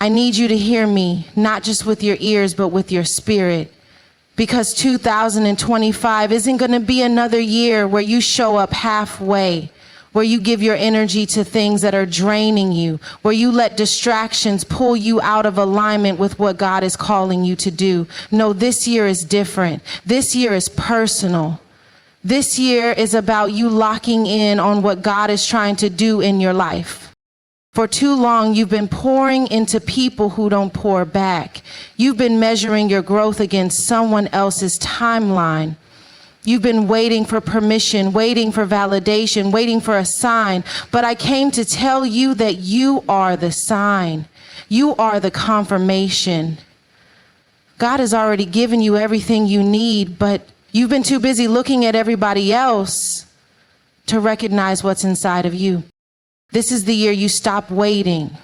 I need you to hear me, not just with your ears, but with your spirit. Because 2025 isn't going to be another year where you show up halfway, where you give your energy to things that are draining you, where you let distractions pull you out of alignment with what God is calling you to do. No, this year is different. This year is personal. This year is about you locking in on what God is trying to do in your life. For too long, you've been pouring into people who don't pour back. You've been measuring your growth against someone else's timeline. You've been waiting for permission, waiting for validation, waiting for a sign. But I came to tell you that you are the sign. You are the confirmation. God has already given you everything you need, but you've been too busy looking at everybody else to recognize what's inside of you. This is the year you stop waiting.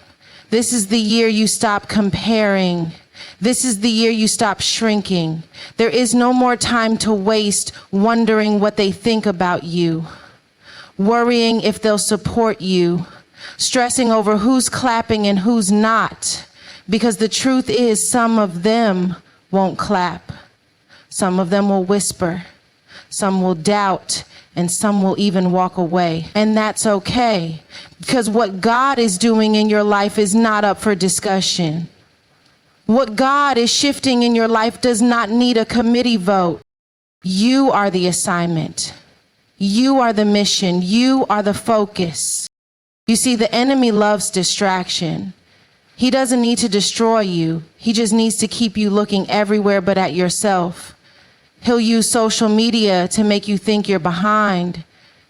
This is the year you stop comparing. This is the year you stop shrinking. There is no more time to waste wondering what they think about you, worrying if they'll support you, stressing over who's clapping and who's not, because the truth is some of them won't clap. Some of them will whisper. Some will doubt, and some will even walk away. And that's okay, because what God is doing in your life is not up for discussion. What God is shifting in your life does not need a committee vote. You are the assignment. You are the mission. You are the focus. You see, the enemy loves distraction. He doesn't need to destroy you. He just needs to keep you looking everywhere but at yourself. He'll use social media to make you think you're behind.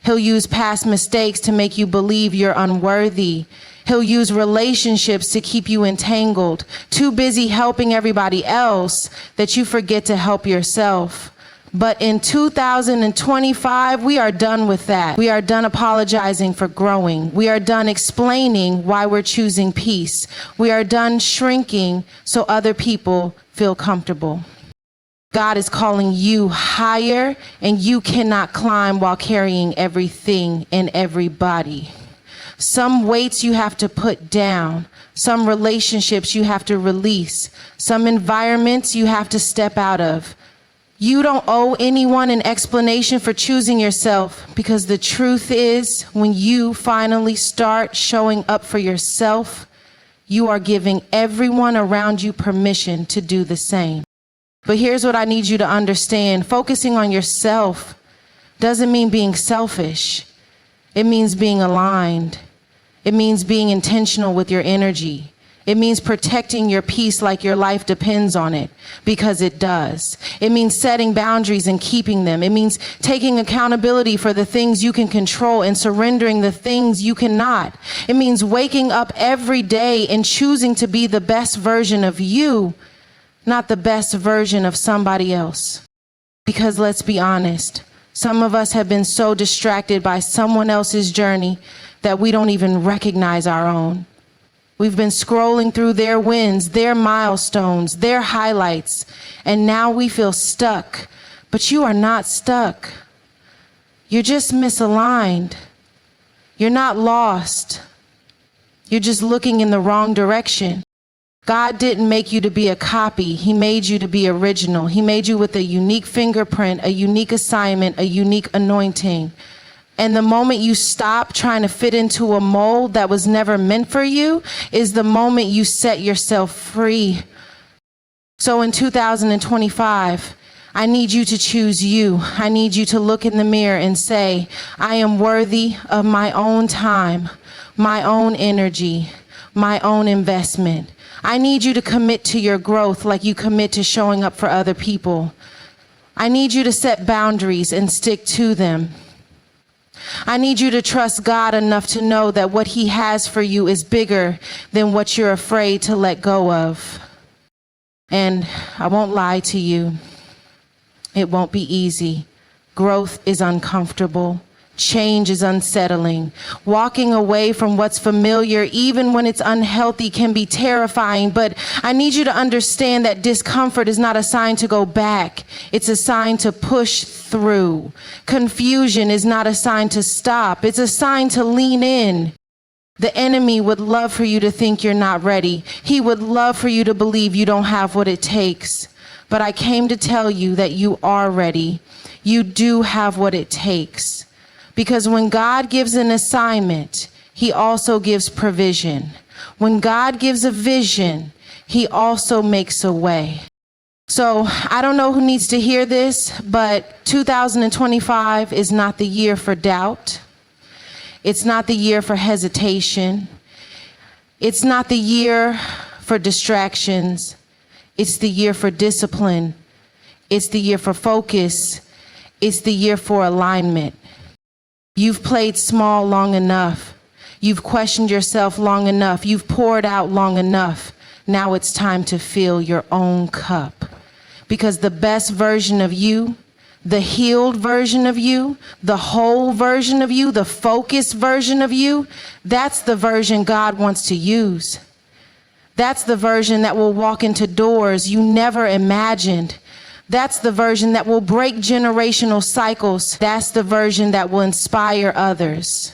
He'll use past mistakes to make you believe you're unworthy. He'll use relationships to keep you entangled, too busy helping everybody else that you forget to help yourself. But in 2025, we are done with that. We are done apologizing for growing. We are done explaining why we're choosing peace. We are done shrinking so other people feel comfortable. God is calling you higher, and you cannot climb while carrying everything and everybody. Some weights you have to put down. Some relationships you have to release. Some environments you have to step out of. You don't owe anyone an explanation for choosing yourself, because the truth is, when you finally start showing up for yourself, you are giving everyone around you permission to do the same. But here's what I need you to understand. Focusing on yourself doesn't mean being selfish. It means being aligned. It means being intentional with your energy. It means protecting your peace like your life depends on it, because it does. It means setting boundaries and keeping them. It means taking accountability for the things you can control and surrendering the things you cannot. It means waking up every day and choosing to be the best version of you, not the best version of somebody else. Because let's be honest, some of us have been so distracted by someone else's journey that we don't even recognize our own. We've been scrolling through their wins, their milestones, their highlights, and now we feel stuck. But you are not stuck. You're just misaligned. You're not lost. You're just looking in the wrong direction. God didn't make you to be a copy. He made you to be original. He made you with a unique fingerprint, a unique assignment, a unique anointing. And the moment you stop trying to fit into a mold that was never meant for you is the moment you set yourself free. So in 2025, I need you to choose you. I need you to look in the mirror and say, I am worthy of my own time, my own energy, my own investment. I need you to commit to your growth like you commit to showing up for other people. I need you to set boundaries and stick to them. I need you to trust God enough to know that what He has for you is bigger than what you're afraid to let go of. And I won't lie to you, it won't be easy. Growth is uncomfortable. Change is unsettling. Walking away from what's familiar, even when it's unhealthy, can be terrifying. But I need you to understand that discomfort is not a sign to go back. It's a sign to push through. Confusion is not a sign to stop. It's a sign to lean in. The enemy would love for you to think you're not ready. He would love for you to believe you don't have what it takes. But I came to tell you that you are ready. You do have what it takes. Because when God gives an assignment, he also gives provision. When God gives a vision, he also makes a way. So I don't know who needs to hear this, but 2025 is not the year for doubt. It's not the year for hesitation. It's not the year for distractions. It's the year for discipline. It's the year for focus. It's the year for alignment. You've played small long enough. You've questioned yourself long enough. You've poured out long enough. Now it's time to fill your own cup. Because the best version of you, the healed version of you, the whole version of you, the focused version of you, that's the version God wants to use. That's the version that will walk into doors you never imagined. That's the version that will break generational cycles. That's the version that will inspire others.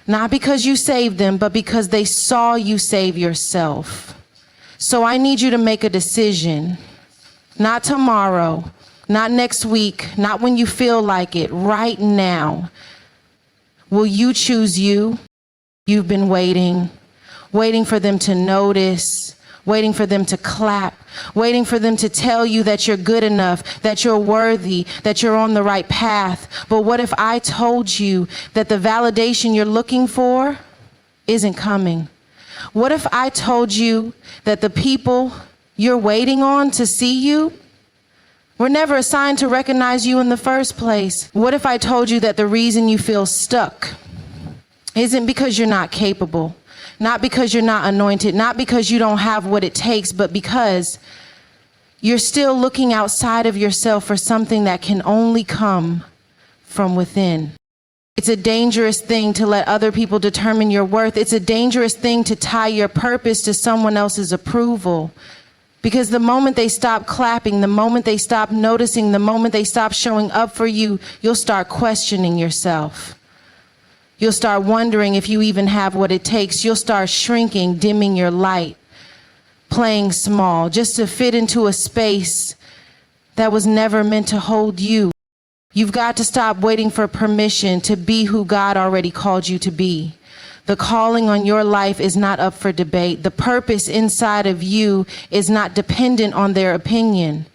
Not because you saved them, but because they saw you save yourself. So I need you to make a decision. Not tomorrow, not next week, not when you feel like it, right now. Will you choose you? You've been waiting for them to notice, waiting for them to clap, waiting for them to tell you that you're good enough, that you're worthy, that you're on the right path. But what if I told you that the validation you're looking for isn't coming? What if I told you that the people you're waiting on to see you were never assigned to recognize you in the first place? What if I told you that the reason you feel stuck isn't because you're not capable, not because you're not anointed, not because you don't have what it takes, but because you're still looking outside of yourself for something that can only come from within? It's a dangerous thing to let other people determine your worth. It's a dangerous thing to tie your purpose to someone else's approval. Because the moment they stop clapping, the moment they stop noticing, the moment they stop showing up for you, you'll start questioning yourself. You'll start wondering if you even have what it takes. You'll start shrinking, dimming your light, playing small, just to fit into a space that was never meant to hold you. You've got to stop waiting for permission to be who God already called you to be. The calling on your life is not up for debate. The purpose inside of you is not dependent on their opinion.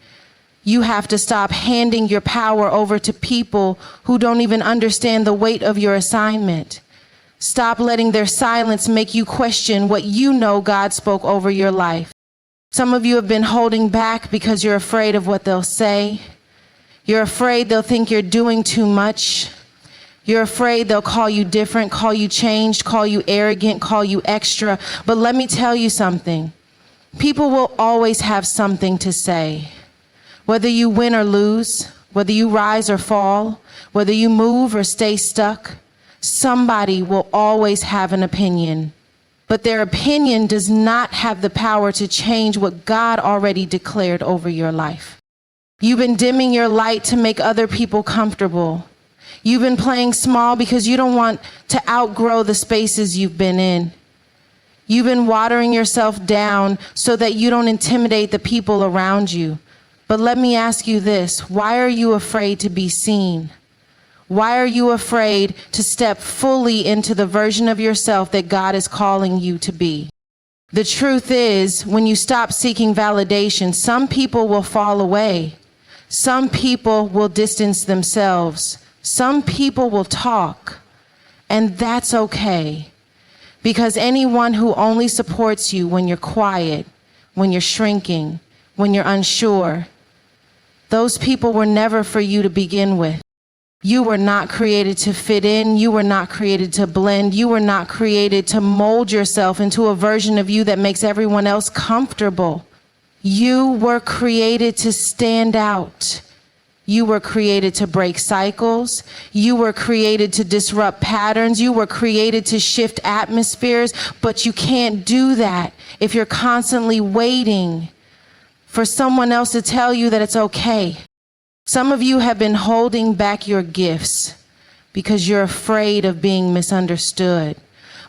You have to stop handing your power over to people who don't even understand the weight of your assignment. Stop letting their silence make you question what you know God spoke over your life. Some of you have been holding back because you're afraid of what they'll say. You're afraid they'll think you're doing too much. You're afraid they'll call you different, call you changed, call you arrogant, call you extra. But let me tell you something. People will always have something to say. Whether you win or lose, whether you rise or fall, whether you move or stay stuck, somebody will always have an opinion. But their opinion does not have the power to change what God already declared over your life. You've been dimming your light to make other people comfortable. You've been playing small because you don't want to outgrow the spaces you've been in. You've been watering yourself down so that you don't intimidate the people around you. But let me ask you this: why are you afraid to be seen? Why are you afraid to step fully into the version of yourself that God is calling you to be? The truth is, when you stop seeking validation, some people will fall away. Some people will distance themselves. Some people will talk, and that's okay. Because anyone who only supports you when you're quiet, when you're shrinking, when you're unsure, those people were never for you to begin with. You were not created to fit in. You were not created to blend. You were not created to mold yourself into a version of you that makes everyone else comfortable. You were created to stand out. You were created to break cycles. You were created to disrupt patterns. You were created to shift atmospheres, but you can't do that if you're constantly waiting for someone else to tell you that it's okay. Some of you have been holding back your gifts because you're afraid of being misunderstood.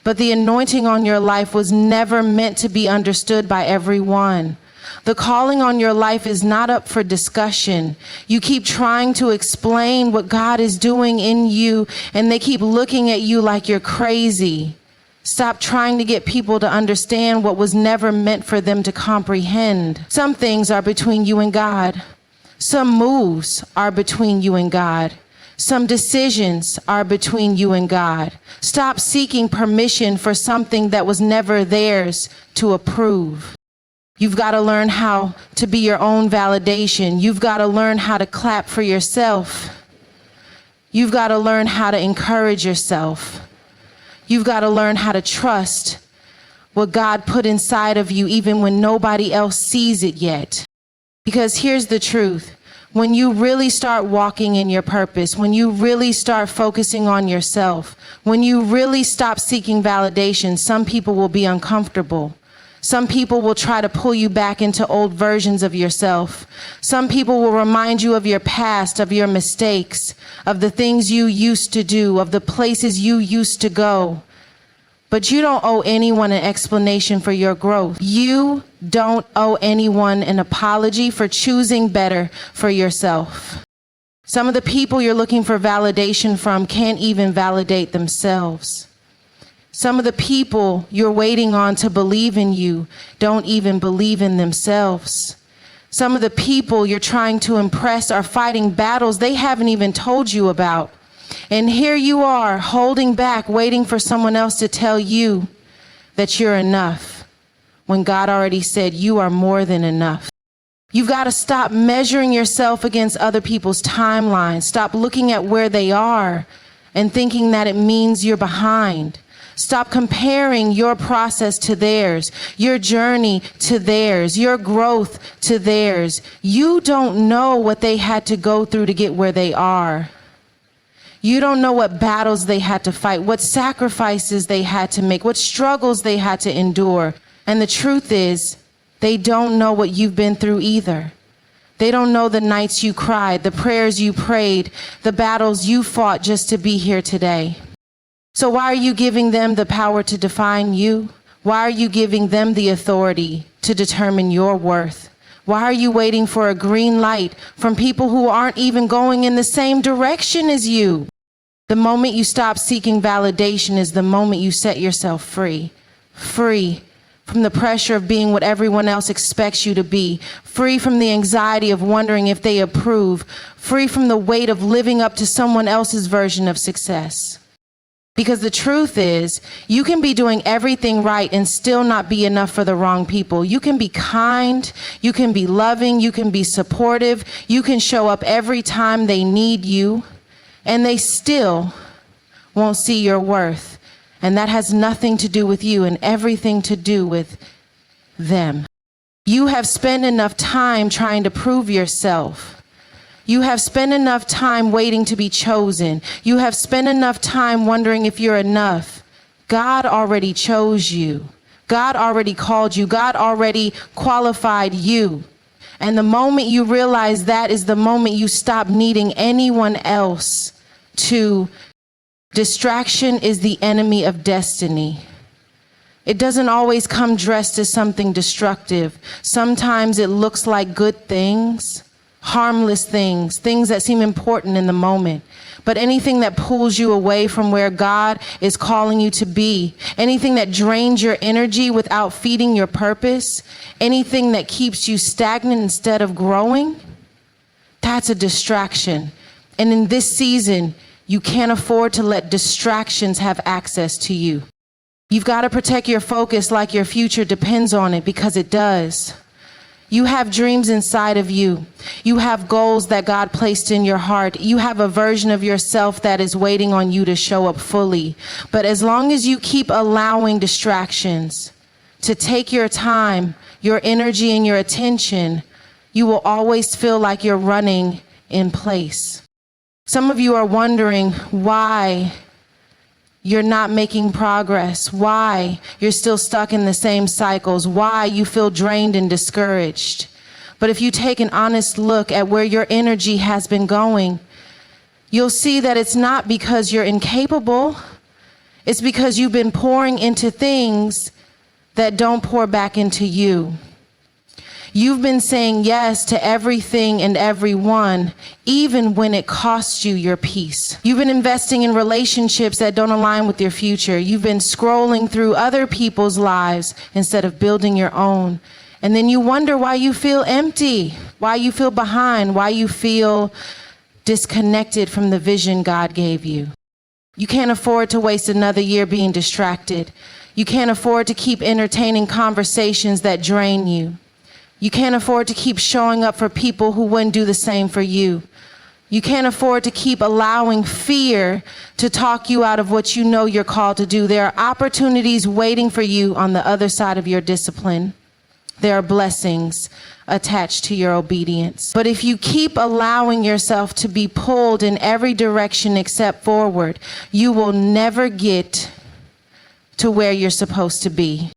But the anointing on your life was never meant to be understood by everyone. The calling on your life is not up for discussion. You keep trying to explain what God is doing in you, and they keep looking at you like you're crazy. Stop trying to get people to understand what was never meant for them to comprehend. Some things are between you and God. Some moves are between you and God. Some decisions are between you and God. Stop seeking permission for something that was never theirs to approve. You've got to learn how to be your own validation. You've got to learn how to clap for yourself. You've got to learn how to encourage yourself. You've got to learn how to trust what God put inside of you even when nobody else sees it yet. Because here's the truth. When you really start walking in your purpose, when you really start focusing on yourself, when you really stop seeking validation, some people will be uncomfortable. Some people will try to pull you back into old versions of yourself. Some people will remind you of your past, of your mistakes, of the things you used to do, of the places you used to go. But you don't owe anyone an explanation for your growth. You don't owe anyone an apology for choosing better for yourself. Some of the people you're looking for validation from can't even validate themselves. Some of the people you're waiting on to believe in you don't even believe in themselves. Some of the people you're trying to impress are fighting battles they haven't even told you about. And here you are, holding back, waiting for someone else to tell you that you're enough, when God already said you are more than enough. You've got to stop measuring yourself against other people's timelines. Stop looking at where they are and thinking that it means you're behind. Stop comparing your process to theirs, your journey to theirs, your growth to theirs. You don't know what they had to go through to get where they are. You don't know what battles they had to fight, what sacrifices they had to make, what struggles they had to endure. And the truth is, they don't know what you've been through either. They don't know the nights you cried, the prayers you prayed, the battles you fought just to be here today. So why are you giving them the power to define you? Why are you giving them the authority to determine your worth? Why are you waiting for a green light from people who aren't even going in the same direction as you? The moment you stop seeking validation is the moment you set yourself free. Free from the pressure of being what everyone else expects you to be. Free from the anxiety of wondering if they approve. Free from the weight of living up to someone else's version of success. Because the truth is, you can be doing everything right and still not be enough for the wrong people. You can be kind, you can be loving, you can be supportive, you can show up every time they need you, and they still won't see your worth. And that has nothing to do with you and everything to do with them. You have spent enough time trying to prove yourself. You have spent enough time waiting to be chosen. You have spent enough time wondering if you're enough. God already chose you. God already called you. God already qualified you. And the moment you realize that is the moment you stop needing anyone else to. Distraction is the enemy of destiny. It doesn't always come dressed as something destructive. Sometimes it looks like good things. Harmless things, things that seem important in the moment. But anything that pulls you away from where God is calling you to be, anything that drains your energy without feeding your purpose, anything that keeps you stagnant instead of growing, that's a distraction. And in this season, you can't afford to let distractions have access to you. You've got to protect your focus like your future depends on it, because it does. You have dreams inside of you. You have goals that God placed in your heart. You have a version of yourself that is waiting on you to show up fully. But as long as you keep allowing distractions to take your time, your energy, and your attention, you will always feel like you're running in place. Some of you are wondering why you're not making progress, why you're still stuck in the same cycles, why you feel drained and discouraged. But if you take an honest look at where your energy has been going, you'll see that it's not because you're incapable. It's because you've been pouring into things that don't pour back into you. You've been saying yes to everything and everyone, even when it costs you your peace. You've been investing in relationships that don't align with your future. You've been scrolling through other people's lives instead of building your own. And then you wonder why you feel empty, why you feel behind, why you feel disconnected from the vision God gave you. You can't afford to waste another year being distracted. You can't afford to keep entertaining conversations that drain you. You can't afford to keep showing up for people who wouldn't do the same for you. You can't afford to keep allowing fear to talk you out of what you know you're called to do. There are opportunities waiting for you on the other side of your discipline. There are blessings attached to your obedience. But if you keep allowing yourself to be pulled in every direction except forward, you will never get to where you're supposed to be.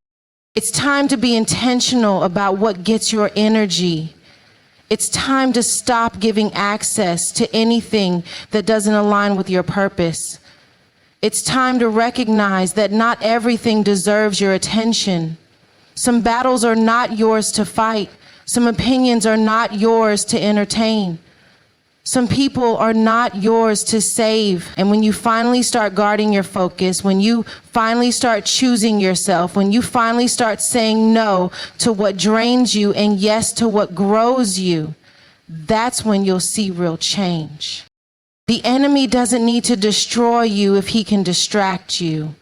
It's time to be intentional about what gets your energy. It's time to stop giving access to anything that doesn't align with your purpose. It's time to recognize that not everything deserves your attention. Some battles are not yours to fight. Some opinions are not yours to entertain. Some people are not yours to save. And when you finally start guarding your focus, when you finally start choosing yourself, when you finally start saying no to what drains you and yes to what grows you, that's when you'll see real change. The enemy doesn't need to destroy you if he can distract you.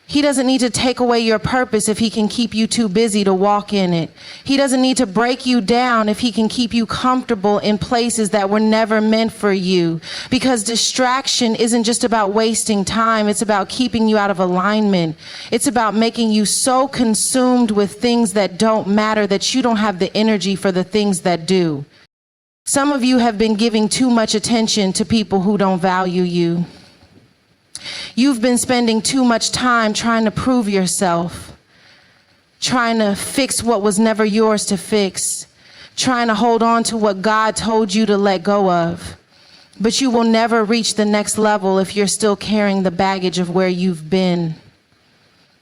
He doesn't need to take away your purpose if he can keep you too busy to walk in it. He doesn't need to break you down if he can keep you comfortable in places that were never meant for you. Because distraction isn't just about wasting time. It's about keeping you out of alignment. It's about making you so consumed with things that don't matter that you don't have the energy for the things that do. Some of you have been giving too much attention to people who don't value you. You've been spending too much time trying to prove yourself, trying to fix what was never yours to fix, trying to hold on to what God told you to let go of. But you will never reach the next level if you're still carrying the baggage of where you've been.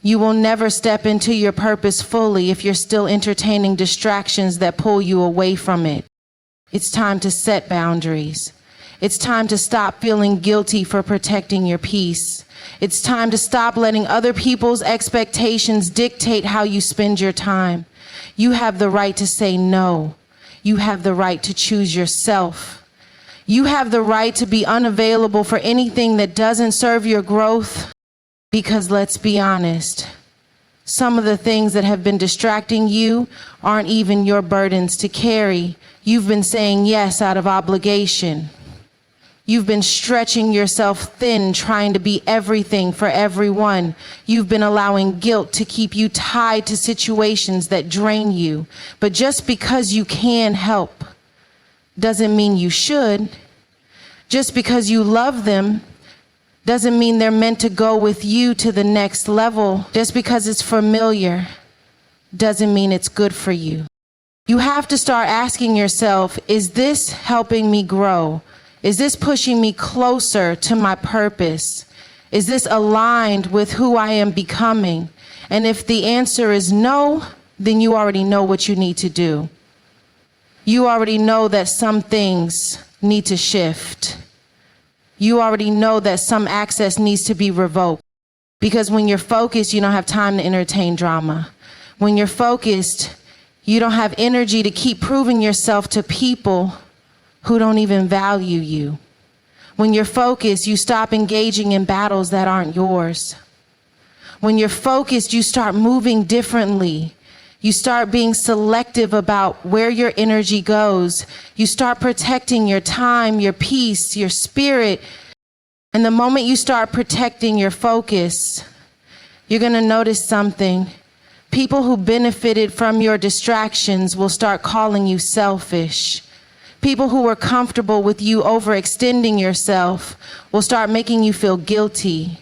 You will never step into your purpose fully if you're still entertaining distractions that pull you away from it. It's time to set boundaries. It's time to stop feeling guilty for protecting your peace. It's time to stop letting other people's expectations dictate how you spend your time. You have the right to say no. You have the right to choose yourself. You have the right to be unavailable for anything that doesn't serve your growth. Because let's be honest, some of the things that have been distracting you aren't even your burdens to carry. You've been saying yes out of obligation. You've been stretching yourself thin, trying to be everything for everyone. You've been allowing guilt to keep you tied to situations that drain you. But just because you can help doesn't mean you should. Just because you love them doesn't mean they're meant to go with you to the next level. Just because it's familiar doesn't mean it's good for you. You have to start asking yourself, is this helping me grow? Is this pushing me closer to my purpose? Is this aligned with who I am becoming? And if the answer is no, then you already know what you need to do. You already know that some things need to shift. You already know that some access needs to be revoked. Because when you're focused, you don't have time to entertain drama. When you're focused, you don't have energy to keep proving yourself to people who don't even value you. When you're focused, you stop engaging in battles that aren't yours. When you're focused, you start moving differently. You start being selective about where your energy goes. You start protecting your time, your peace, your spirit. And the moment you start protecting your focus, you're going to notice something. People who benefited from your distractions will start calling you selfish. People who were comfortable with you overextending yourself will start making you feel guilty.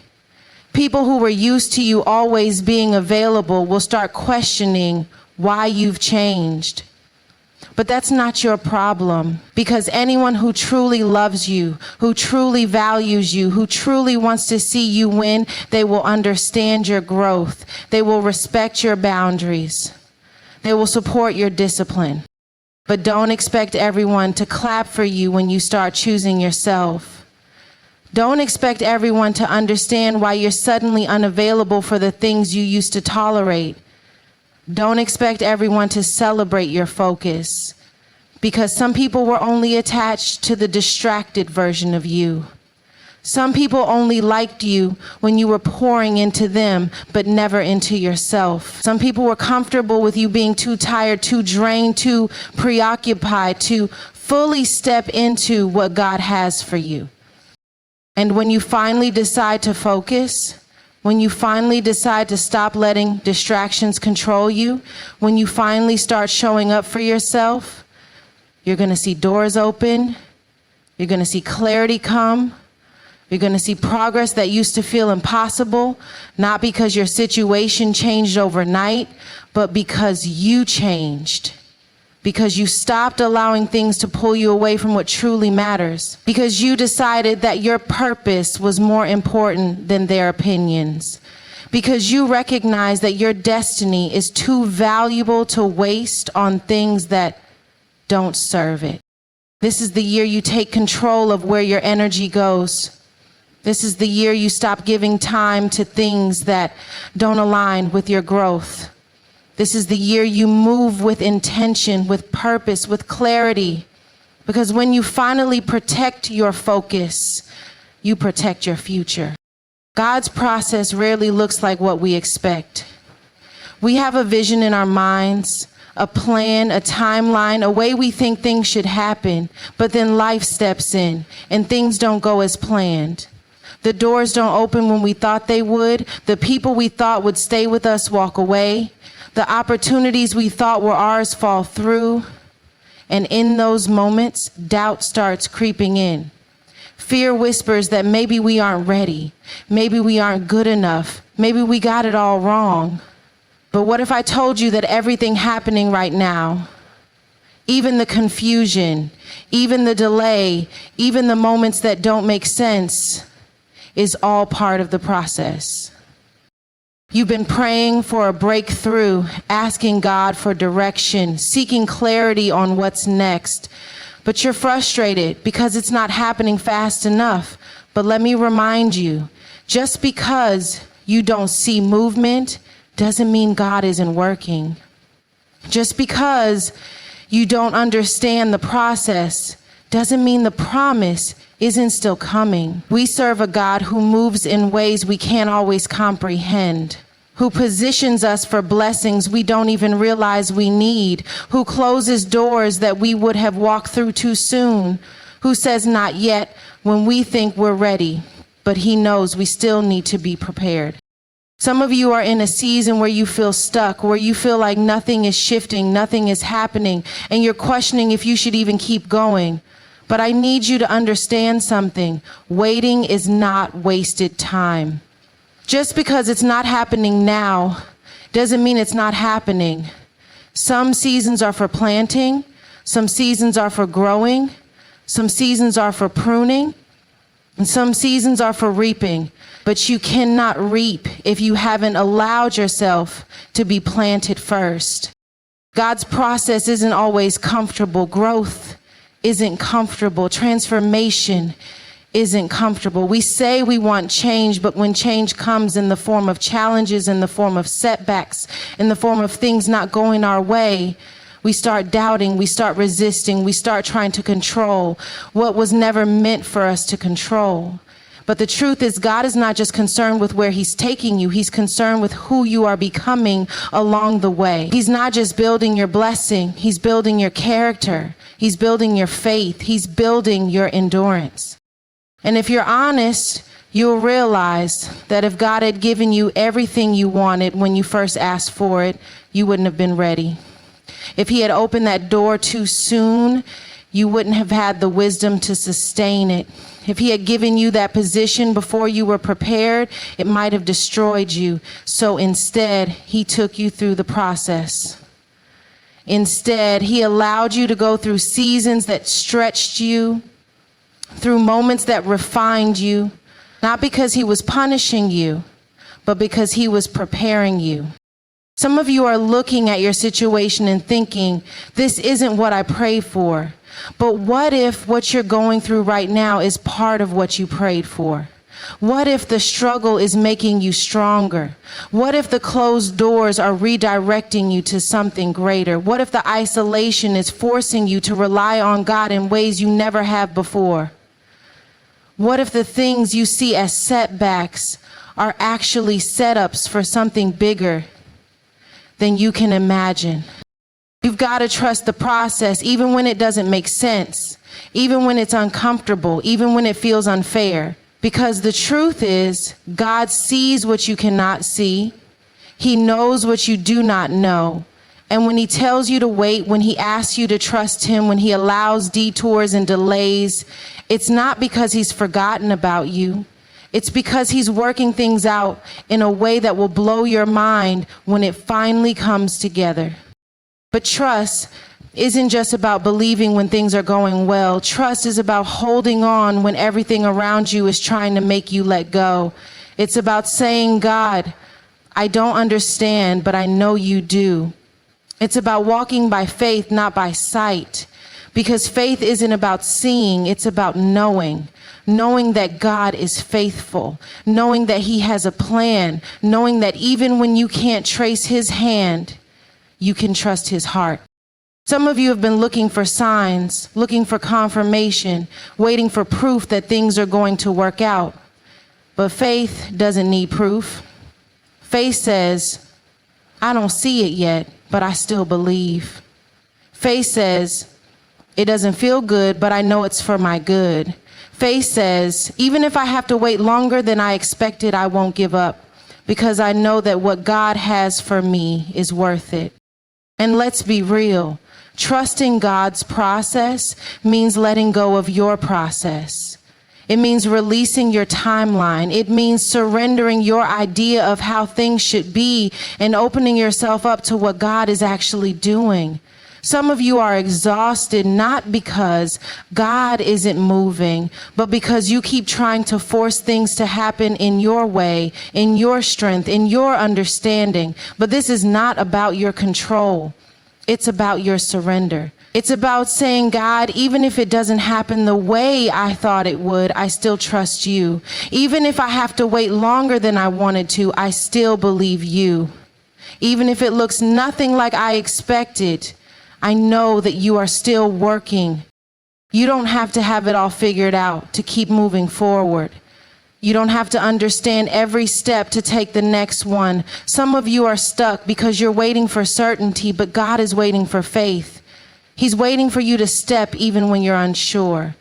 People who were used to you always being available will start questioning why you've changed. But that's not your problem, because anyone who truly loves you, who truly values you, who truly wants to see you win, they will understand your growth. They will respect your boundaries. They will support your discipline. But don't expect everyone to clap for you when you start choosing yourself. Don't expect everyone to understand why you're suddenly unavailable for the things you used to tolerate. Don't expect everyone to celebrate your focus, because some people were only attached to the distracted version of you. Some people only liked you when you were pouring into them, but never into yourself. Some people were comfortable with you being too tired, too drained, too preoccupied to fully step into what God has for you. And when you finally decide to focus, when you finally decide to stop letting distractions control you, when you finally start showing up for yourself, you're going to see doors open. You're going to see clarity come. You're going to see progress that used to feel impossible, not because your situation changed overnight, but because you changed. Because you stopped allowing things to pull you away from what truly matters. Because you decided that your purpose was more important than their opinions. Because you recognize that your destiny is too valuable to waste on things that don't serve it. This is the year you take control of where your energy goes. This is the year you stop giving time to things that don't align with your growth. This is the year you move with intention, with purpose, with clarity. Because when you finally protect your focus, you protect your future. God's process rarely looks like what we expect. We have a vision in our minds, a plan, a timeline, a way we think things should happen, but then life steps in and things don't go as planned. The doors don't open when we thought they would. The people we thought would stay with us walk away. The opportunities we thought were ours fall through. And in those moments, doubt starts creeping in. Fear whispers that maybe we aren't ready. Maybe we aren't good enough. Maybe we got it all wrong. But what if I told you that everything happening right now, even the confusion, even the delay, even the moments that don't make sense, is all part of the process? You've been praying for a breakthrough, asking God for direction, seeking clarity on what's next. But you're frustrated because it's not happening fast enough. But let me remind you, just because you don't see movement doesn't mean God isn't working. Just because you don't understand the process doesn't mean the promise isn't still coming. We serve a God who moves in ways we can't always comprehend, who positions us for blessings we don't even realize we need, who closes doors that we would have walked through too soon, who says not yet when we think we're ready, but he knows we still need to be prepared. Some of you are in a season where you feel stuck, where you feel like nothing is shifting, nothing is happening, and you're questioning if you should even keep going. But I need you to understand something. Waiting is not wasted time. Just because it's not happening now doesn't mean it's not happening. Some seasons are for planting, some seasons are for growing, some seasons are for pruning, and some seasons are for reaping. But you cannot reap if you haven't allowed yourself to be planted first. God's process isn't always comfortable. Growth isn't comfortable. Transformation isn't comfortable. We say we want change, but when change comes in the form of challenges, in the form of setbacks, in the form of things not going our way, we start doubting, we start resisting, we start trying to control what was never meant for us to control. But the truth is, God is not just concerned with where he's taking you. He's concerned with who you are becoming along the way. He's not just building your blessing. He's building your character. He's building your faith. He's building your endurance. And if you're honest, you'll realize that if God had given you everything you wanted when you first asked for it, you wouldn't have been ready. If he had opened that door too soon, you wouldn't have had the wisdom to sustain it. If he had given you that position before you were prepared, it might have destroyed you. So instead, he took you through the process. Instead, he allowed you to go through seasons that stretched you, through moments that refined you, not because he was punishing you, but because he was preparing you. Some of you are looking at your situation and thinking, this isn't what I prayed for. But what if what you're going through right now is part of what you prayed for? What if the struggle is making you stronger? What if the closed doors are redirecting you to something greater? What if the isolation is forcing you to rely on God in ways you never have before? What if the things you see as setbacks are actually setups for something bigger than you can imagine? You've got to trust the process, even when it doesn't make sense, even when it's uncomfortable, even when it feels unfair. Because the truth is, God sees what you cannot see. He knows what you do not know. And when he tells you to wait, when he asks you to trust him, when he allows detours and delays, it's not because he's forgotten about you. It's because he's working things out in a way that will blow your mind when it finally comes together. But trust isn't just about believing when things are going well. Trust is about holding on when everything around you is trying to make you let go. It's about saying, God, I don't understand, but I know you do. It's about walking by faith, not by sight. Because faith isn't about seeing, it's about knowing. Knowing that God is faithful, knowing that he has a plan, knowing that even when you can't trace his hand, you can trust his heart. Some of you have been looking for signs, looking for confirmation, waiting for proof that things are going to work out. But faith doesn't need proof. Faith says, I don't see it yet, but I still believe. Faith says, it doesn't feel good, but I know it's for my good. Faith says, even if I have to wait longer than I expected, I won't give up, because I know that what God has for me is worth it. And let's be real. Trusting God's process means letting go of your process. It means releasing your timeline. It means surrendering your idea of how things should be and opening yourself up to what God is actually doing. Some of you are exhausted, not because God isn't moving, but because you keep trying to force things to happen in your way, in your strength, in your understanding. But this is not about your control. It's about your surrender. It's about saying, God, even if it doesn't happen the way I thought it would, I still trust you. Even if I have to wait longer than I wanted to, I still believe you. Even if it looks nothing like I expected, I know that you are still working. You don't have to have it all figured out to keep moving forward. You don't have to understand every step to take the next one. Some of you are stuck because you're waiting for certainty, but God is waiting for faith. He's waiting for you to step even when you're unsure.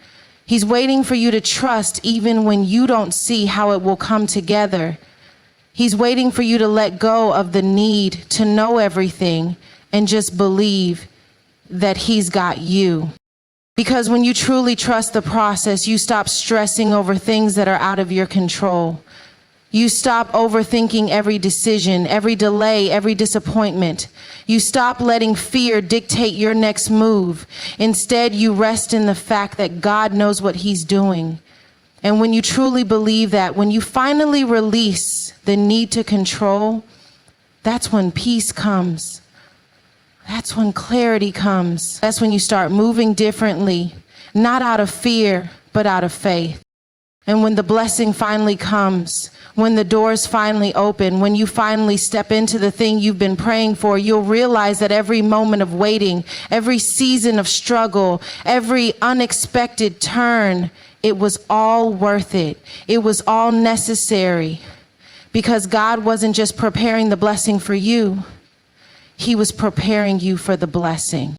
He's waiting for you to trust even when you don't see how it will come together. He's waiting for you to let go of the need to know everything and just believe that he's got you. Because when you truly trust the process, you stop stressing over things that are out of your control. You stop overthinking every decision, every delay, every disappointment. You stop letting fear dictate your next move. Instead, you rest in the fact that God knows what he's doing. And when you truly believe that, when you finally release the need to control, that's when peace comes. That's when clarity comes. That's when you start moving differently, not out of fear, but out of faith. And when the blessing finally comes, when the doors finally open, when you finally step into the thing you've been praying for, you'll realize that every moment of waiting, every season of struggle, every unexpected turn, it was all worth it. It was all necessary, because God wasn't just preparing the blessing for you. He was preparing you for the blessing.